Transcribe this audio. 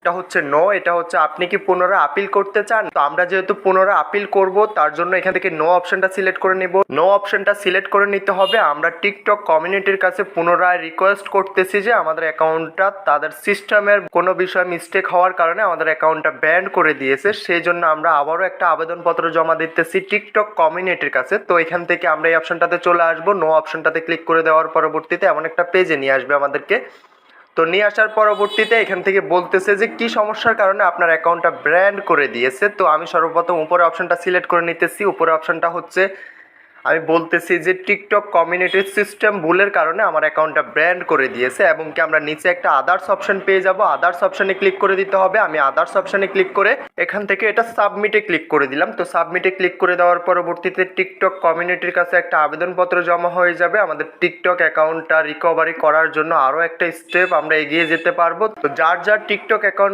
এটা হচ্ছে নো, এটা হচ্ছে আপনি কি পুনরায় আপিল করতে চান। তো আমরা যেহেতু পুনরায় আপিল করব তার জন্য এখান থেকে নো অপশনটা সিলেক্ট করে নিব। নো অপশনটা সিলেক্ট করে নিতে হবে। আমরা টিকটক কমিউনিটির কাছে পুনরায় রিকোয়েস্ট করতেছি যে আমাদের অ্যাকাউন্টটা তাদের সিস্টেমের কোনো বিষয় মিস্টেক হওয়ার কারণে আমাদের অ্যাকাউন্টটা ব্যান করে দিয়েছে, সেই জন্য আমরা আবারও একটা আবেদনপত্র জমা দিতেছি টিকটক কমিউনিটির কাছে। তো এখান থেকে আমরা এই অপশনটাতে চলে আসবো। নো অপশনটাতে ক্লিক করে দেওয়ার পরবর্তীতে এমন একটা পেজে নিয়ে আসবে আমাদেরকে। তো নিয়ে আসার পরবর্তীতে এখান থেকে বলতেছে যে কি সমস্যার কারণে আপনার অ্যাকাউন্টটা ব্র্যান্ড করে দিয়েছে। তো আমি সর্বপ্রথম উপরে অপশনটা সিলেক্ট করে নিতেছি। উপরে অপশনটা হচ্ছে আমি বলতেছি যে টিকটক কমিউনিটির সিস্টেম ভুলের কারণে আমার অ্যাকাউন্টটা ব্র্যান্ড করে দিয়েছে, এবং কি আমরা নিচে একটা আদার্স অপশন পেয়ে যাব। আদার্স অপশনে ক্লিক করে দিতে হবে। আমি আদার্স অপশনে ক্লিক করে এখান থেকে এটা সাবমিটে ক্লিক করে দিলাম। তো সাবমিটে ক্লিক করে দেওয়ার পরবর্তীতে টিকটক কমিউনিটির কাছে একটা আবেদনপত্র জমা হয়ে যাবে। আমাদের টিকটক অ্যাকাউন্টটা রিকভারি করার জন্য আরও একটা স্টেপ আমরা এগিয়ে যেতে পারবো। তো যার যার টিকটক অ্যাকাউন্ট